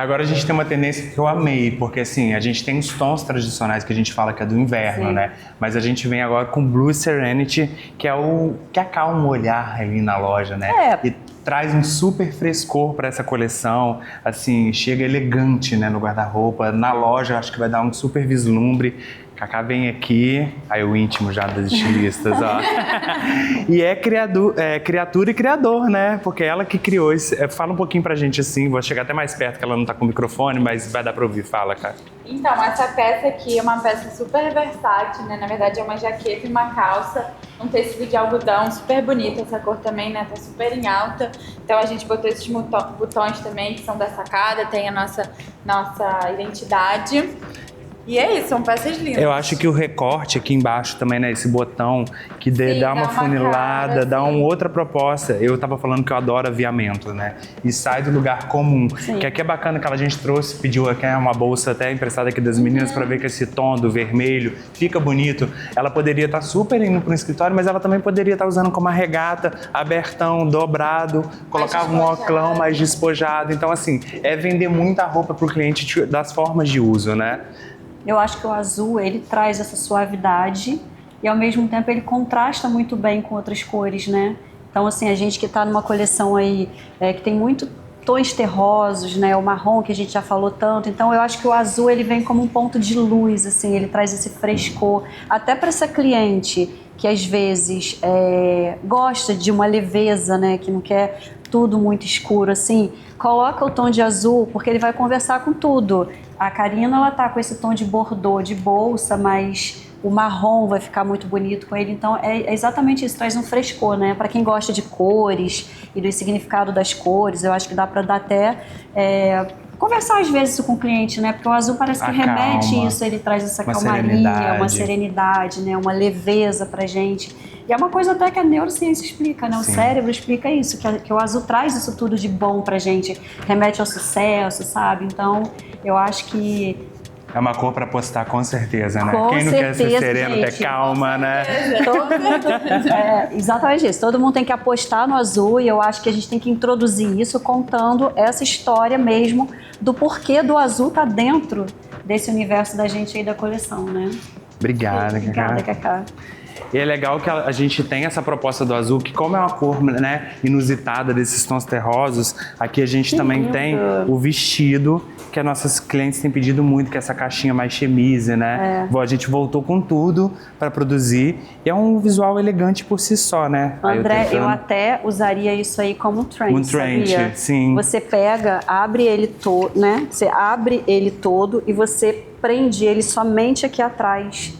Agora a gente tem uma tendência que eu amei, porque assim, a gente tem os tons tradicionais que a gente fala que é do inverno, Sim. né? Mas a gente vem agora com Blue Serenity, que é o que acalma o olhar ali na loja, né? É. E traz um super frescor para essa coleção, assim, chega elegante, né, no guarda-roupa. Na loja, acho que vai dar um super vislumbre. Cacá vem aqui, aí o íntimo já dos estilistas, ó. E é criatura e criador, né? Porque ela que criou isso. Fala um pouquinho pra gente assim, vou chegar até mais perto, que ela não tá com o microfone, mas vai dar pra ouvir. Fala, cara. Então, essa peça aqui é uma peça super versátil, né? Na verdade é uma jaqueta e uma calça, um tecido de algodão, super bonita essa cor também, né? Tá super em alta. Então a gente botou esses botões também, que são da sacada, tem a nossa identidade. E é isso, são peças lindas. Eu acho que o recorte aqui embaixo também, né? Esse botão que dá uma funilada, cara, dá uma outra proposta. Eu tava falando que eu adoro aviamento, né? E sai do lugar comum. Sim. Que aqui é bacana que a gente trouxe, pediu aqui uma bolsa até emprestada aqui das meninas pra ver que esse tom do vermelho fica bonito. Ela poderia estar super indo pro escritório, mas ela também poderia estar usando como uma regata, abertão, dobrado, colocava um oclão mais despojado. Então, assim, é vender muita roupa pro cliente das formas de uso, né? Eu acho que o azul, ele traz essa suavidade e ao mesmo tempo ele contrasta muito bem com outras cores, né? Então, assim, a gente que está numa coleção aí que tem muito tons terrosos, né? O marrom que a gente já falou tanto. Então, eu acho que o azul, ele vem como um ponto de luz, assim, ele traz esse frescor. Até para essa cliente que às vezes gosta de uma leveza, né? Que não quer tudo muito escuro, assim, coloca o tom de azul, porque ele vai conversar com tudo. A Karina, ela tá com esse tom de bordô, de bolsa, mas o marrom vai ficar muito bonito com ele. Então, é exatamente isso, traz um frescor, né? Para quem gosta de cores e do significado das cores, eu acho que dá para dar até... conversar às vezes com o cliente, né? Porque o azul parece que remete isso, ele traz essa calmaria, uma serenidade, né? Uma leveza pra gente. E é uma coisa até que a neurociência explica, né? O cérebro explica isso, que o azul traz isso tudo de bom pra gente, remete ao sucesso, sabe? Então, eu acho que... É uma cor pra postar, com certeza, né? Com Quem não certeza, quer ser sereno, gente, ter calma, né? Exatamente isso. Todo mundo tem que apostar no azul e eu acho que a gente tem que introduzir isso contando essa história mesmo do porquê do azul tá dentro desse universo da gente aí da coleção, né? Obrigada, Cacá. E é legal que a gente tem essa proposta do azul, que como é uma cor, né, inusitada desses tons terrosos, aqui a gente também tem o vestido, que as nossas clientes têm pedido muito, que é essa caixinha mais chemise, né? A gente voltou com tudo para produzir e é um visual elegante por si só, né? André, eu até usaria isso aí como um trench, sabia? Sim. Você pega, abre ele todo, né? Você abre ele todo e você prende ele somente aqui atrás.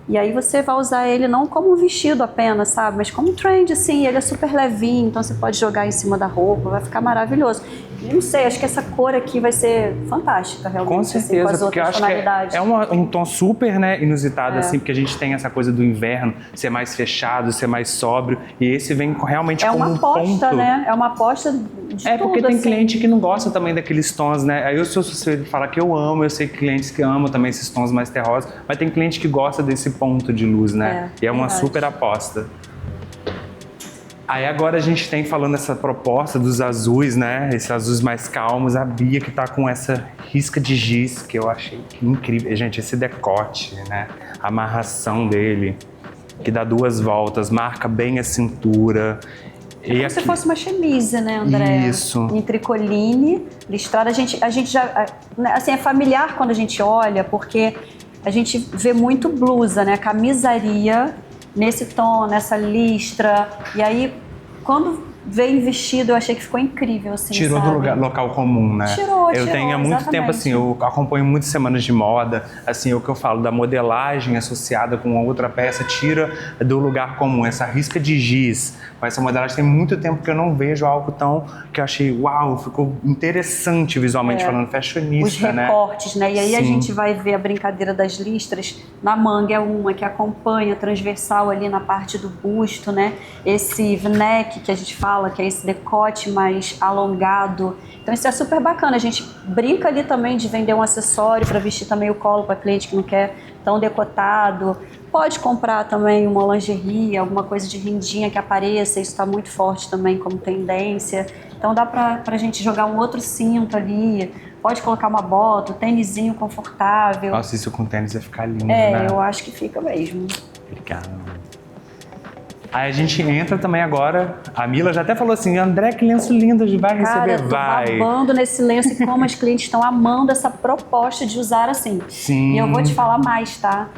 E aí você vai usar ele não como um vestido apenas, sabe? Mas como um trend, assim, ele é super levinho, então você pode jogar em cima da roupa, vai ficar maravilhoso. Não sei, acho que essa cor aqui vai ser fantástica, realmente. Com certeza, assim, com porque eu acho que é um tom super, né, inusitado, assim, porque a gente tem essa coisa do inverno, ser mais fechado, ser mais sóbrio, e esse vem realmente como um ponto. É uma aposta, né? É uma aposta de tudo, porque tem assim. cliente que não gosta também daqueles tons, né? Aí eu sou suspeito de falar que eu amo, eu sei clientes que amam também esses tons mais terrosos, mas tem cliente que gosta desse ponto de luz, né? E é uma super aposta. Aí agora a gente tem falando essa proposta dos azuis, né? Esses azuis mais calmos. A Bia que tá com essa risca de giz, que eu achei incrível. Gente, esse decote, né? A amarração dele, que dá 2 voltas, marca bem a cintura. É como se fosse uma chemise, né, André? Isso. Em tricoline, listrada. A gente já... Assim, é familiar quando a gente olha, porque a gente vê muito blusa, né? Camisaria nesse tom, nessa listra. E aí, quando veio vestido, eu achei que ficou incrível, assim, tirou sabe? do local comum, né? Eu tenho há muito tempo, assim, eu acompanho muitas semanas de moda, assim, o que eu falo da modelagem associada com outra peça, tira do lugar comum, essa risca de giz, com essa modelagem, tem muito tempo que eu não vejo algo tão, que eu achei, uau, ficou interessante visualmente falando, fashionista, os recortes, né? E aí a gente vai ver a brincadeira das listras, na manga é uma que acompanha transversal ali na parte do busto, né? Esse v-neck que a gente fala, que é esse decote mais alongado. Então isso é super bacana, a gente brinca ali também de vender um acessório para vestir também o colo para cliente que não quer tão decotado. Pode comprar também uma lingerie, alguma coisa de rendinha que apareça, isso está muito forte também como tendência. Então dá pra gente jogar um outro cinto ali, pode colocar uma bota, um tênisinho confortável. Nossa, isso com tênis vai ficar lindo, né? Eu acho que fica mesmo. Obrigado. Aí a gente entra também agora, a Mila já até falou assim, André, que lenço lindo, vai receber, Cara, vai. tô babando nesse lenço e como as clientes estão amando essa proposta de usar assim. Sim. E eu vou te falar mais, tá?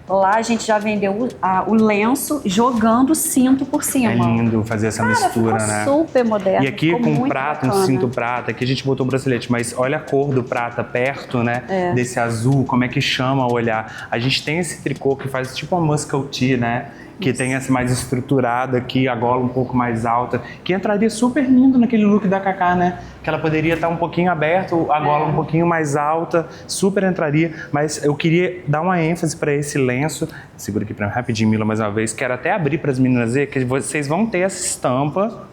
Lá a gente já vendeu o lenço jogando o cinto por cima. É lindo fazer essa mistura, ficou né? super moderno. E aqui ficou com muito prata, bacana. um cinto prata, aqui a gente botou o bracelete, mas olha a cor do prata perto, né? Desse azul, como é que chama o olhar. A gente tem esse tricô que faz tipo uma muscle tee, né? Que tem essa mais estruturada aqui, a gola um pouco mais alta, que entraria super lindo naquele look da Cacá, né? Que ela poderia estar um pouquinho aberta, a gola um pouquinho mais alta, super entraria, mas eu queria dar uma ênfase para esse lenço. Segura aqui para mim rapidinho, Mila, mais uma vez. Quero até abrir para as meninas ver que vocês vão ter essa estampa.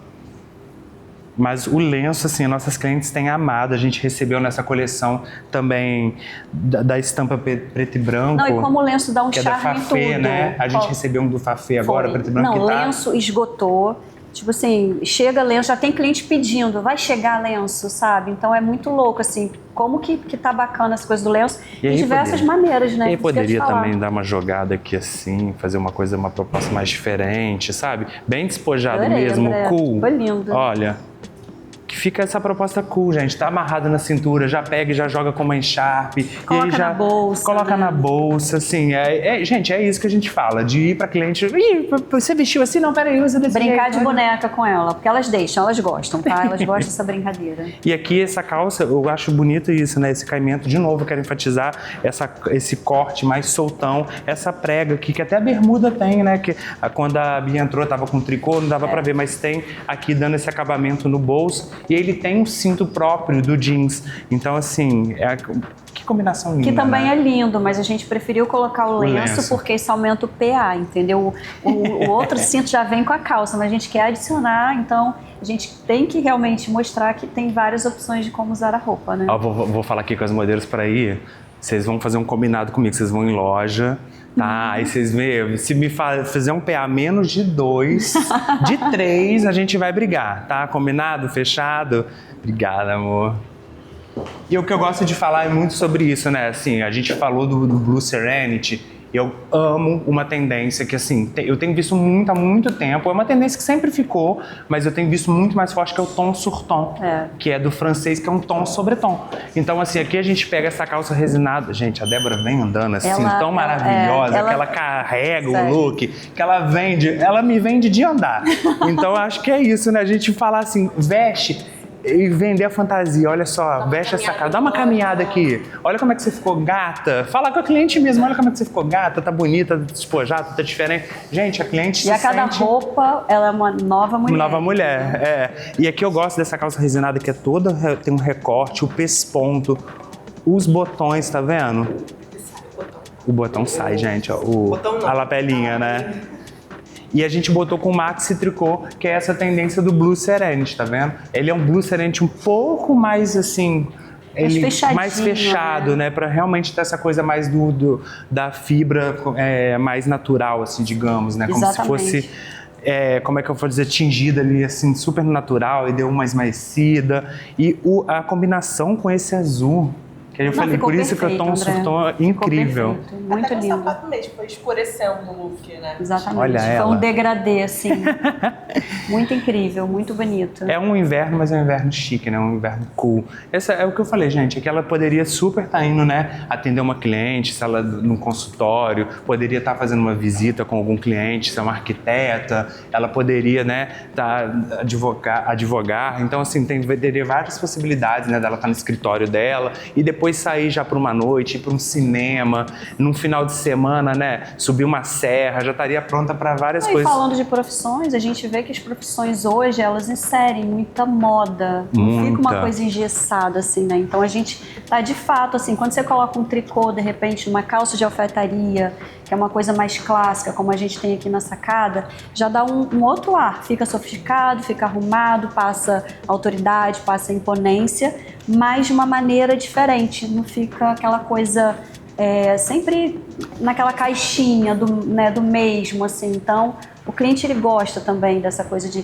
Mas o lenço, assim, nossas clientes têm amado. A gente recebeu nessa coleção também da estampa preto e branco. Não, e como o lenço dá um que é da charme em Fafé, tudo. né? A gente recebeu um do Fafé agora, preto e branco. Não, que o tá... lenço esgotou. Tipo assim, chega lenço, já tem cliente pedindo, vai chegar lenço, sabe? Então é muito louco, assim, como que tá bacana essa coisa do lenço de diversas maneiras, né? E aí poderia também dar uma jogada aqui assim, fazer uma coisa, uma proposta mais diferente, sabe? Bem despojado mesmo, André. cool. Foi lindo. Olha, que fica essa proposta cool, gente. Tá amarrado na cintura, já pega e já joga com uma encharpe. Coloca e aí já na bolsa, coloca na bolsa, assim. Gente, é isso que a gente fala, de ir pra cliente. Ih, você vestiu assim? Não, peraí, usa desse Brincar jeito, de boneca com ela, porque elas deixam, elas gostam, tá? Elas gostam dessa brincadeira. E aqui essa calça, eu acho bonito isso, né? Esse caimento, de novo, eu quero enfatizar esse corte mais soltão, essa prega aqui, que até a bermuda tem, né? Que quando a Bia entrou, tava com tricô, não dava pra ver, mas tem aqui dando esse acabamento no bolso. E ele tem um cinto próprio do jeans. Então, assim, que combinação linda, que também né? é lindo, mas a gente preferiu colocar o lenço porque isso aumenta o PA, entendeu? O outro cinto já vem com a calça, mas a gente quer adicionar, então a gente tem que realmente mostrar que tem várias opções de como usar a roupa, né? Ó, vou falar aqui com as modelos para ir. Vocês vão fazer um combinado comigo, vocês vão em loja, tá? Aí vocês veem, se me fizer um PA menos de 2, de 3, a gente vai brigar, tá? Combinado? Fechado? Obrigada, amor. E o que eu gosto de falar é muito sobre isso, né? Assim, a gente falou do Blue Serenity. Eu amo uma tendência que, assim, eu tenho visto há muito tempo. É uma tendência que sempre ficou, mas eu tenho visto muito mais forte, que é o tom sur tom, que é do francês, que é um tom sobre tom. Então, assim, aqui a gente pega essa calça resinada. Gente, a Débora vem andando assim, tão maravilhosa, que ela carrega o look, que ela me vende de andar. Então, eu acho que é isso, né? A gente falar assim, veste e vender a fantasia, olha só, veste essa cara, dá uma caminhada aqui, olha como é que você ficou gata, fala com a cliente mesmo, olha como é que você ficou gata, tá bonita, tá despojada, tá diferente. Gente, a cliente e a cada roupa, ela é uma nova mulher. Nova mulher, E aqui eu gosto dessa calça resinada que é toda, tem um recorte, o pesponto, os botões, tá vendo? O botão sai, gente, ó, a lapelinha, né? E a gente botou com maxi tricô, que é essa tendência do Blue Serenity, tá vendo? Ele é um Blue Serenity um pouco mais assim, mais fechado, né? Pra realmente ter essa coisa mais da fibra mais natural, assim, digamos, né? Como se fosse, como é que eu vou dizer, tingida ali, assim, super natural, e deu uma esmaecida. E a combinação com esse azul, que eu falei, por isso que o tom surtou incrível. Muito até lindo. O sapato mesmo foi escurecendo o look, né? Exatamente. Olha foi ela. um degradê, assim. Muito incrível, muito bonito. É um inverno, mas é um inverno chique, né? Um inverno cool. Essa é o que eu falei, gente, é que ela poderia super estar indo, né? Atender uma cliente, se ela num consultório, poderia estar fazendo uma visita com algum cliente, se é uma arquiteta, ela poderia, né? Advogar. Então, assim, teria várias possibilidades, né? Dela estar no escritório dela e depois sair já para uma noite, ir para um cinema, num final de semana, né? Subir uma serra, já estaria pronta para várias coisas. E falando de profissões, a gente vê que as profissões hoje, elas inserem muita moda. Não fica uma coisa engessada, assim, né? Então a gente tá de fato, assim, quando você coloca um tricô, de repente, uma calça de alfaiataria, que é uma coisa mais clássica, como a gente tem aqui na sacada, já dá um outro ar. Fica sofisticado, fica arrumado, passa autoridade, passa imponência, mas de uma maneira diferente. Não fica aquela coisa sempre naquela caixinha do mesmo, assim. Então, o cliente, ele gosta também dessa coisa de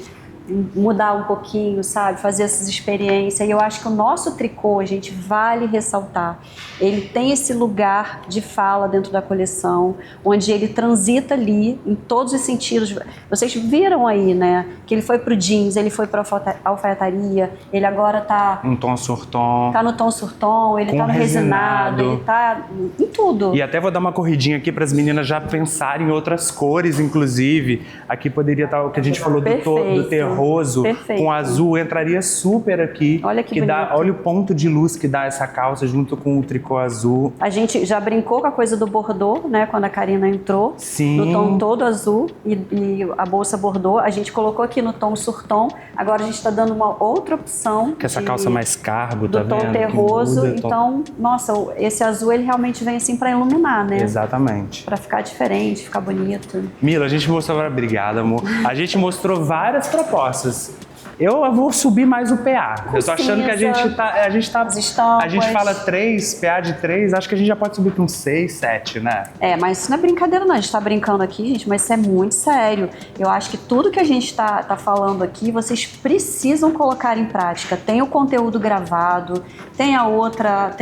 mudar um pouquinho, sabe? Fazer essas experiências. E eu acho que o nosso tricô, gente, vale ressaltar. Ele tem esse lugar de fala dentro da coleção, onde ele transita ali em todos os sentidos. Vocês viram aí, né? Que ele foi pro jeans, ele foi pra alfaiataria, ele agora tá... Um tom surtom. Tá no tom surtom, ele tá no resinado, ele tá em tudo. E até vou dar uma corridinha aqui para as meninas já pensarem em outras cores, inclusive. Aqui poderia estar o que a gente falou do terroso com azul, entraria super aqui. Olha que bonito. Olha o ponto de luz que dá essa calça junto com o tricô azul. A gente já brincou com a coisa do bordô, né? Quando a Karina entrou. Sim. No tom todo azul e a bolsa bordô. A gente colocou aqui no tom surtom. Agora a gente está dando uma outra opção. Que essa calça mais cargo, do tá vendo? Do tom terroso. Então, nossa, esse azul ele realmente vem assim para iluminar, né? Exatamente. Para ficar diferente, ficar bonito. Mila, a gente mostrou... Obrigada, amor. A gente mostrou várias propostas. Eu vou subir mais o PA. Eu tô achando que a gente fala 3, PA de 3, acho que a gente já pode subir para uns 6, 7, né? Mas isso não é brincadeira não, a gente tá brincando aqui, gente, mas isso é muito sério. Eu acho que tudo que a gente tá falando aqui, vocês precisam colocar em prática. Tem o conteúdo gravado, tem a outra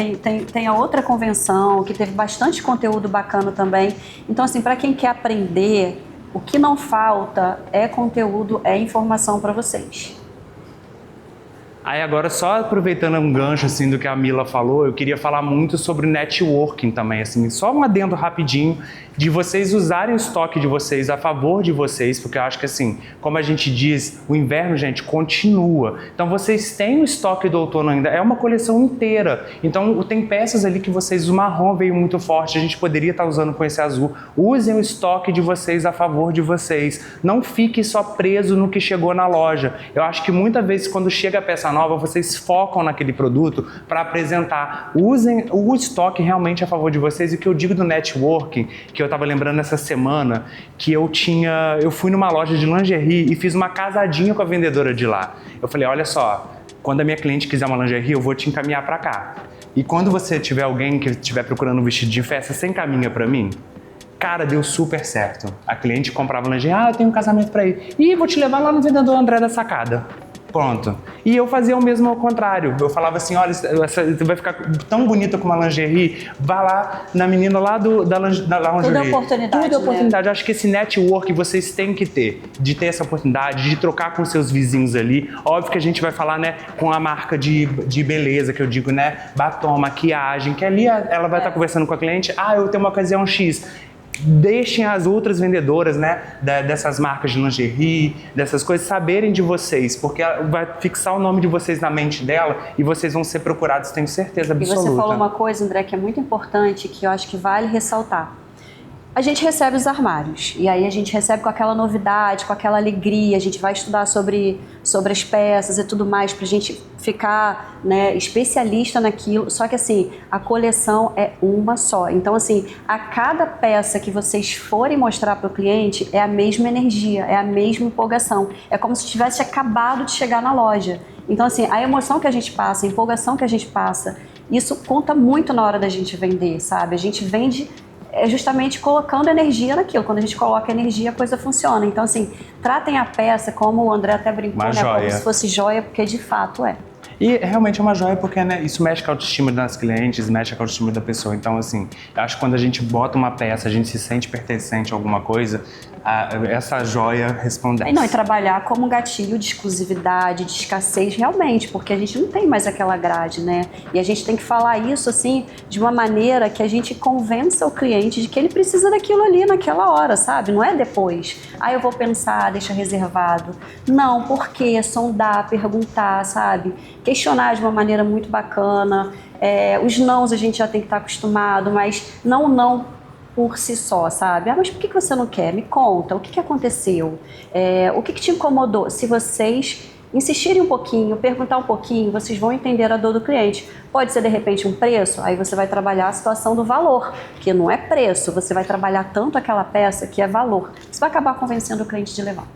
convenção, que teve bastante conteúdo bacana também. Então, assim, para quem quer aprender, o que não falta é conteúdo, é informação para vocês. Aí agora, só aproveitando um gancho assim do que a Mila falou, eu queria falar muito sobre networking também, assim, só um adendo rapidinho de vocês usarem o estoque de vocês a favor de vocês, porque eu acho que assim, como a gente diz, o inverno, gente, continua. Então vocês têm o estoque do outono ainda, é uma coleção inteira. Então tem peças ali que vocês, o marrom veio muito forte, a gente poderia estar usando com esse azul. Usem o estoque de vocês a favor de vocês. Não fique só preso no que chegou na loja. Eu acho que muitas vezes quando chega a peça nova, vocês focam naquele produto para apresentar. Usem o estoque realmente a favor de vocês. E o que eu digo do networking, que eu tava lembrando essa semana, que eu fui numa loja de lingerie e fiz uma casadinha com a vendedora de lá. Eu falei, olha só, quando a minha cliente quiser uma lingerie, eu vou te encaminhar para cá. E quando você tiver alguém que estiver procurando um vestido de festa, você encaminha para mim? Cara, deu super certo. A cliente comprava lingerie, eu tenho um casamento para ir. E vou te levar lá no vendedor André da Sacada. Pronto. E eu fazia o mesmo ao contrário. Eu falava assim, olha, você vai ficar tão bonita com uma lingerie, vá lá na menina lá da lingerie. Tudo é oportunidade. Tudo é oportunidade. Né? Eu acho que esse network vocês têm que ter, de ter essa oportunidade, de trocar com seus vizinhos ali. Óbvio que a gente vai falar, né, com a marca de beleza, que eu digo, né, batom, maquiagem, que ali ela vai estar conversando com a cliente, eu tenho uma ocasião X. Deixem as outras vendedoras, né, dessas marcas de lingerie, dessas coisas, saberem de vocês, porque vai fixar o nome de vocês na mente dela e vocês vão ser procurados, tenho certeza absoluta. E você falou uma coisa, André, que é muito importante, que eu acho que vale ressaltar. A gente recebe os armários, e aí a gente recebe com aquela novidade, com aquela alegria, a gente vai estudar sobre as peças e tudo mais, pra gente ficar, né, especialista naquilo, só que assim, a coleção é uma só, então assim, a cada peça que vocês forem mostrar para o cliente é a mesma energia, é a mesma empolgação, é como se tivesse acabado de chegar na loja. Então assim, a emoção que a gente passa, a empolgação que a gente passa, isso conta muito na hora da gente vender, sabe? A gente vende justamente colocando energia naquilo. Quando a gente coloca energia, a coisa funciona. Então, assim, tratem a peça, como o André até brincou, né? Como se fosse joia, porque de fato é. E realmente é uma joia porque, né, isso mexe com a autoestima das clientes, mexe com a autoestima da pessoa. Então, assim, eu acho que quando a gente bota uma peça, a gente se sente pertencente a alguma coisa, essa joia resplandece. E trabalhar como um gatilho de exclusividade, de escassez, realmente, porque a gente não tem mais aquela grade, né? E a gente tem que falar isso, assim, de uma maneira que a gente convença o cliente de que ele precisa daquilo ali naquela hora, sabe? Não é depois. Eu vou pensar, deixa reservado. Não, por quê? Sondar, perguntar, sabe? Questionar de uma maneira muito bacana. Os nãos a gente já tem que estar acostumado, mas não por si só, sabe? Mas por que você não quer? Me conta, o que aconteceu? O que te incomodou? Se vocês insistirem um pouquinho, perguntar um pouquinho, vocês vão entender a dor do cliente. Pode ser, de repente, um preço, aí você vai trabalhar a situação do valor, que não é preço, você vai trabalhar tanto aquela peça que é valor. Você vai acabar convencendo o cliente de levar.